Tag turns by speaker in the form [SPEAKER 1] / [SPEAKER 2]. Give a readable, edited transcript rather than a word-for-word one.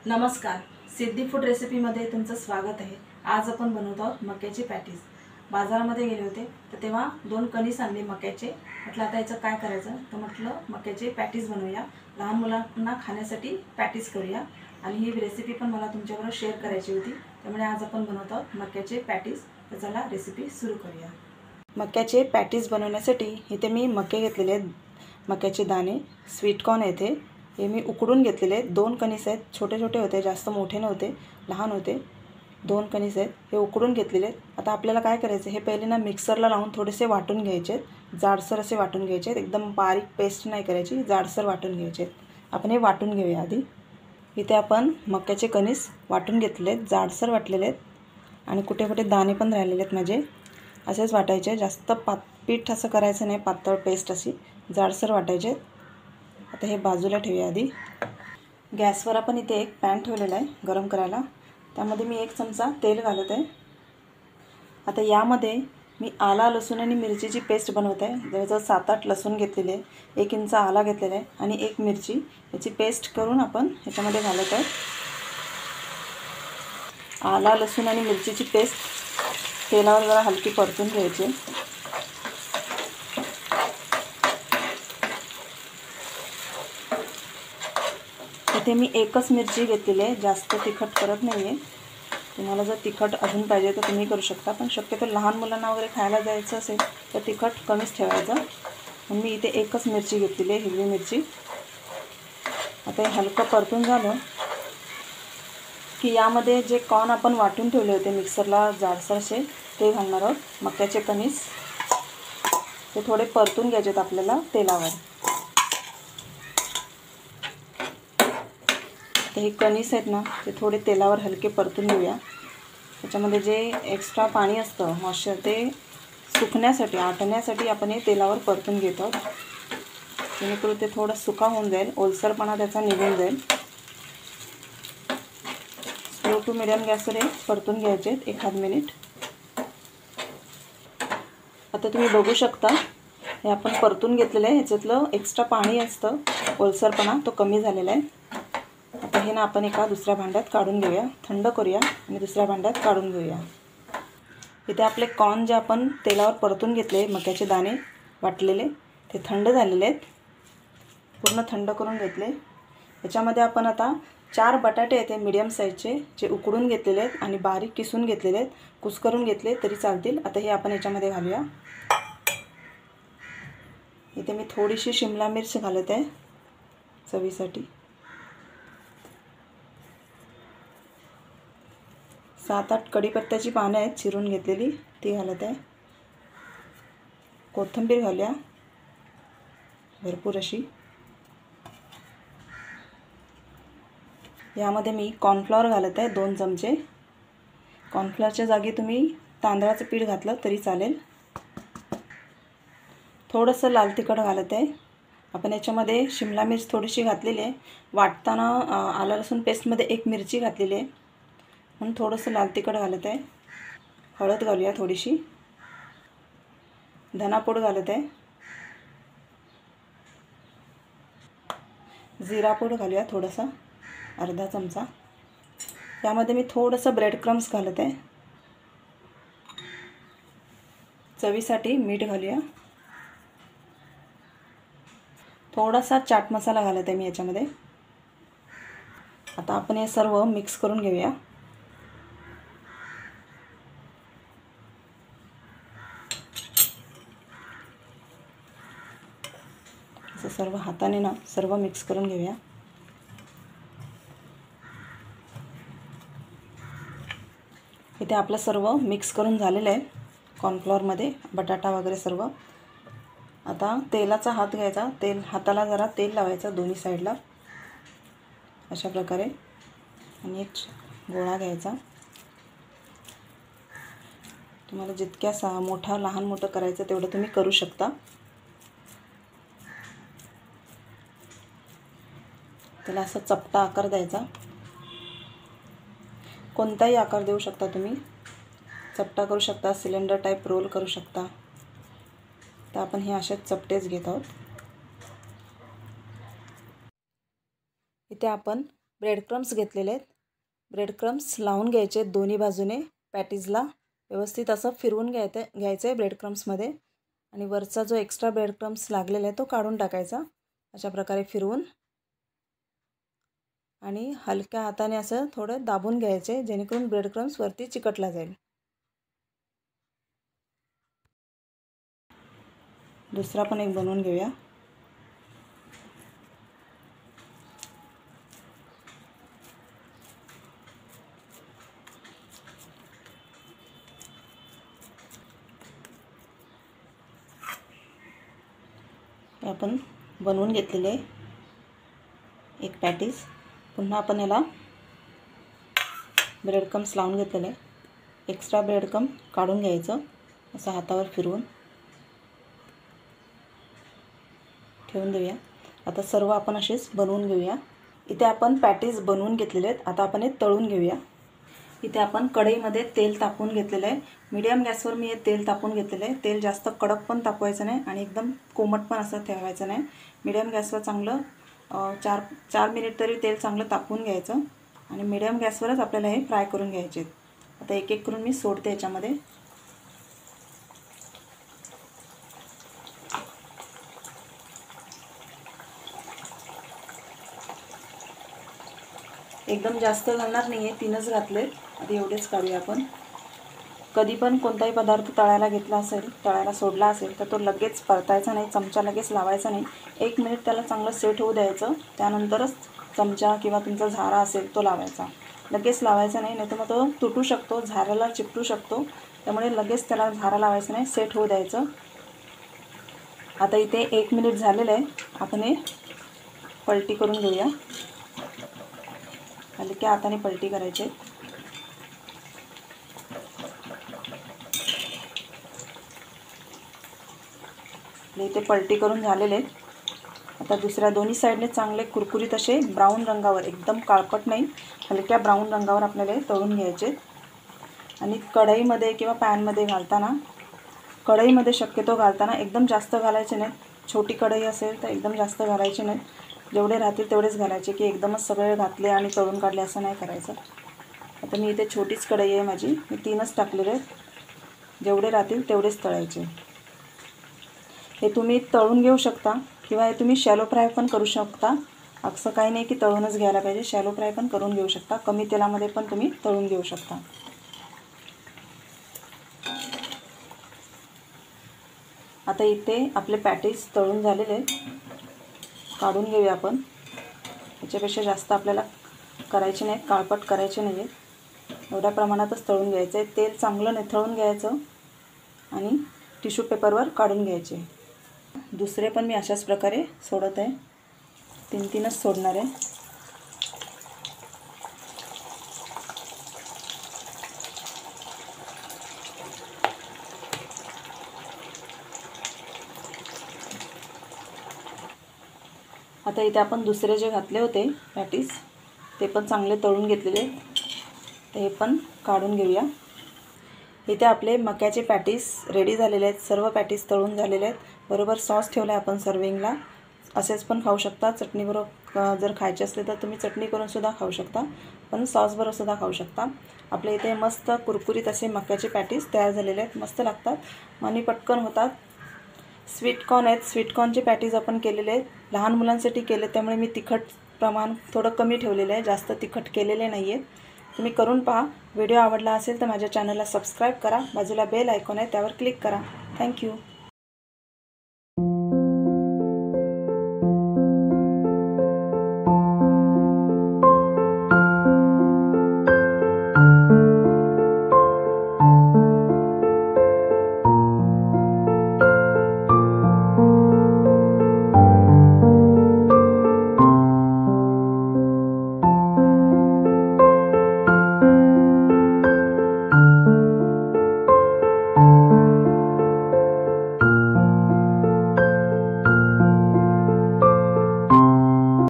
[SPEAKER 1] नमस्कार, सिद्धी फूड रेसिपीमध्ये तुमचं स्वागत आहे। आज आपण बनवत आहोत मक्याचे पॅटीस। बाजारामध्ये गेले होते तर तेव्हा 2 कणीस आणले मक्याचे। म्हटलं आता याचं काय करायचं, तर म्हटलं मक्याचे पॅटीस बनवूया, लहान मुलांना खाण्यासाठी पॅटीस करूया। आणि ही रेसिपी पण मला तुमच्याबरोबर शेअर करायची होती, त्यामुळे आज आपण बनवत आहोत मक्याचे पॅटीस। तर चला रेसिपी सुरू करूया। मक्याचे पॅटीस बनवण्यासाठी इथे मी मके घेतलेले आहेत, मक्याचे दाणे, स्वीट कॉर्न येते, हे मी उकडून घेतलेले आहेत। 2 कणीस आहेत, छोटे छोटे होते, जास्त मोठे नव्हते, लहान होते। 2 कणीस आहेत, हे उकडून घेतलेले आहेत। आता आपल्याला काय करायचं, हे पहिले ना मिक्सरला लावून थोडेसे वाटून घ्यायचे आहेत, जाडसर असे वाटून घ्यायचे आहेत, एकदम बारीक पेस्ट नाही करायची, जाडसर वाटून घ्यायचे आहेत। आपण हे वाटून घेऊया आधी। इथे आपण मक्याचे कणीस वाटून घेतले आहेत, जाडसर वाटलेले आहेत आणि कुठे कुठे दाणे पण राहिलेले आहेत माझे। असेच वाटायचे, जास्त पीठ असं करायचं नाही, पातळ पेस्ट अशी जाडसर वाटायचे। आता हे बाजूला ठेवूया आधी। गॅसवर आपण इथे एक पॅन ठेवलेला आहे गरम करायला, त्यामध्ये मी 1 चमचा तेल घालत आहे। आता यामध्ये मी आला, लसूण आणि मिरचीची पेस्ट बनवत आहे। जवळजवळ 7-8 लसूण घेतलेले, 1 इंच आला घेतलेला आहे आणि 1 मिरची, याची पेस्ट करून आपण ह्याच्यामध्ये घालत आहे। आला, लसूण आणि मिरचीची पेस्ट तेलावर जरा हलकी परतून घ्यायची। इथे मी 1च मिरची घेतलेली आहे, जास्त तिखट करत नाही आहे। तुम्हाला जर तिखट अजून पाहिजे तर तुम्ही करू शकता, पण शक्यतो लहान मुलांना वगैरे खायला द्यायचं असेल तर तिखट कमीच ठेवायचं। म्हणून मी इथे 1च मिरची घेतलेली आहे, हिरवी मिरची। आता हे हलकं परतून झालं की यामध्ये जे कॉर्न आपण वाटून ठेवले होते मिक्सरला जाडसर असे, ते घालणार आहोत। मक्याचे कणीस ते थोडे परतून घ्यायचे आपल्याला तेलावर। तर हे कणीस आहेत ना, ते थोडे तेलावर हलके परतून घेऊया। त्याच्यामध्ये जे एक्स्ट्रा पाणी असतं मॉइश्चर, ते सुकण्यासाठी, आटण्यासाठी आपण हे तेलावर परतून घेत आहोत, जेणेकरून ते थोडं सुका होऊन जाईल, ओलसरपणा त्याचा निघून जाईल। स्लो टू मिडियम गॅसवर हे परतून घ्यायचे 1 मिनिट। आता तुम्ही बघू शकता, हे आपण परतून घेतलेलं आहे, ह्याच्यातलं एक्स्ट्रा पाणी असतं, ओलसरपणा तो कमी झालेला आहे। आता हे ना आपण एका दुसऱ्या भांड्यात काढून घेऊया, थंड करूया आणि दुसऱ्या भांड्यात काढून घेऊया। इथे आपले कॉर्न जे आपण तेलावर परतून घेतले, मक्याचे दाणे वाटलेले, ते थंड झालेले आहेत, पूर्ण थंड करून घेतले। याच्यामध्ये आपण आता 4 बटाटे येते मीडियम साईजचे, जे उकडून घेतलेले आहेत आणि बारीक किसून घेतलेले आहेत, कुस्करून घेतले तरी चालतील। आता हे आपण याच्यामध्ये घालूया। इथे मी थोडीशी शिमला मिर्च घालत आहे चवीसाठी। 7-8 कढीपत्त्याची पानं आहेत चिरून घेतलेली, ती घालत आहे। कोथिंबीर घालूया भरपूर अशी। यामध्ये मी कॉर्नफ्लॉवर घालत आहे 2 चमचे। कॉर्नफ्लॉवरच्या जागी तुम्ही तांदळाचं पीठ घातलं तरी चालेल। थोडंसं लाल तिखट घालत आहे। आपण याच्यामध्ये शिमला मिर्च थोडीशी घातलेली आहे, वाटताना आलं लसूण पेस्टमध्ये 1 मिरची घातलेली आहे, म्हणून थोडंसं लाल तिखट घालत आहे। हळद घालूया थोडीशी, धनापूड घालत आहे, जिरा पूड घालूया थोडासा, अर्धा चमचा। यामध्ये मी थोडंसं ब्रेड क्रम्स घालत आहे, चवीसाठी मीठ घालूया, थोडासा चाट मसाला घालत आहे मी याच्यामध्ये। आता आपण हे सर्व मिक्स करून घेऊया। असं सर्व हाताने ना सर्व मिक्स करून घेऊया। इथे आपलं सर्व मिक्स करून झालेलं आहे, कॉर्नफ्लॉवरमध्ये बटाटा वगैरे सर्व। आता तेलाचा हात घ्यायचा, हाताला जरा तेल लावायचं दोन्ही साईडला अशा प्रकारे, आणि एक गोळा घ्यायचा। तुम्हाला जितक्या मोठा लहान मोठं करायचं तेवढं तुम्ही करू शकता। त्याला असा चपटा आकार द्यायचा, कोणताही आकार देऊ शकता तुम्ही, चपटा करू शकता, सिलेंडर टाईप रोल करू शकता। तर आपण हे असे चपटेच घेत आहोत। इथे आपण ब्रेड क्रम्स घेतलेले आहेत. ब्रेड क्रम्स लावून घ्यायचे दोन्ही बाजूने पॅटीजला व्यवस्थित असं फिरवून घ्यायचं आहे ब्रेड क्रम्समध्ये आणि वरचा जो एक्स्ट्रा ब्रेड क्रम्स लागलेला आहे तो काढून टाकायचा अशा प्रकारे फिरवून आणि हलक्या हाताने असं थोडं दाबून घ्यायचे जेणेकरून ब्रेड क्रम्स वरती चिकटला जाईल. दुसरा पण एक बनवून घेऊया. आपण बनवून घेतलेले एक पॅटीस. पुन्हा आपण याला ब्रेड क्रम्स लावून घेतलेले. एक्स्ट्रा ब्रेड क्रम्स काढून घ्यायचं असं हातावर फिरवून ठेवून देऊया. आता सर्व आपण असेच बनवून घेऊया. इथे आपण पॅटीस बनवून घेतलेले आहेत. आता आपण हे तळून घेऊया. इथे आपण कढईमध्ये तेल तापवून घेतलेलं आहे. मीडियम गॅसवर मी हे तेल तापवून घेतलेलं आहे. तेल जास्त कडक पण तापवायचं नाही आणि एकदम कोमट पण असं ठेवायचं नाही. मीडियम गॅसवर चांगलं 4 मिनिट तरी तेल चांगलं तापवून घ्यायचं आणि मीडियम गॅसवरच आपल्याला हे फ्राय करून घ्यायचे. आता एक एक करून मी सोडते याच्यामध्ये. एकदम जास्त घालणार नाही आहे, 3च घातले. आता एवढेच काढूया आपण. कधी पण कोणताही पदार्थ तळायला घेतला असेल, तळायला सोडला असेल तर तो लगेच परतायचा नाही, चमचा लगेच लावायचा नाही. 1 मिनिट त्याला चांगलं सेट होऊ द्यायचं. त्यानंतरच चमचा किंवा तुमचा झारा असेल तो लावायचा. लगेच लावायचा नाही, नाहीतर मग तो तुटू शकतो, झाऱ्याला चिपटू शकतो. त्यामुळे लगेच त्याला झारा लावायचा नाही, सेट होऊ द्यायचं. आता इथे 1 मिनिट झालेलं आहे. आपण हे पलटी करून घेऊया. हलक्या हाताने पलटी करायची. इथे पलटी करून झालेले आहेत. आता दुसऱ्या दोन्ही साईडने चांगले कुरकुरीत असे ब्राऊन रंगावर, एकदम काळपट नाही, हलक्या ब्राऊन रंगावर आपल्याला तळून घ्यायचे. आणि कढईमध्ये किंवा पॅनमध्ये घालताना, कढईमध्ये शक्यतो घालताना एकदम जास्त घालायचे नाहीत. छोटी कढई असेल तर एकदम जास्त घालायचे नाहीत. जेवढे राहतील तेवढेच घालायचे, की एकदमच सगळे घातले आणि तळून काढले असं नाही करायचं. आता मी इथे छोटीच कढई आहे माझी, मी 3च टाकलेले आहेत. जेवढे राहतील तेवढेच तळायचे. हे तुम्ही तळून घेऊ शकता किंवा हे तुम्ही शॅलो फ्राय पण करू शकता. असं काही नाही की तळूनच घ्यायला पाहिजे, शॅलो फ्राय पण करून घेऊ शकता. कमी तेलामध्ये पण तुम्ही तळून घेऊ शकता. आता इथे आपले पॅटीस तळून झालेले आहेत. काढून घेऊया आपण. याच्यापेक्षा जास्त आपल्याला करायचे नाहीत, काळपट करायचे नाही आहेत. एवढ्या प्रमाणातच तळून घ्यायचं आहे. तेल चांगलं निथळून घ्यायचं आणि टिश्यू पेपरवर काढून घ्यायचे. दुसरे पण मी अशाच प्रकारे सोडत आहे. 3-3च सोडणार आहे. आता इथे आपण दुसरे जे घातले होते पॅटीस ते पण चांगले तळून घेतलेले. तर हे पण काढून घेऊया. इथे आपले मक्याचे पॅटीस रेडी झालेले आहेत. सर्व पॅटीस तळून झालेले आहेत. बरोबर सॉस ठेवला आहे आपण सर्विंगला. असेच पण खाऊ शकता. चटणीबरोबर जर खायचे असले तर तुम्ही चटणी करून सुद्धा खाऊ शकता, पण सॉसबरोबर सुद्धा खाऊ शकता. आपल्या इथे मस्त कुरकुरीत असे मक्याचे पॅटीस तयार झालेले आहेत. मस्त लागतात आणि पटकन होतात. स्वीटकॉर्न आहेत. स्वीटकॉर्नचे पॅटीस आपण केलेले आहेत. लहान मुलांसाठी केले, त्यामुळे मी तिखट प्रमाण थोडं कमी ठेवलेलं आहे, जास्त तिखट केलेले नाही आहे. तुम्ही करून पहा. व्हिडिओ आवडला असेल तर माझ्या चॅनलला सबस्क्राईब करा. बाजूला बेल आयकॉन आहे त्यावर क्लिक करा. थँक्यू.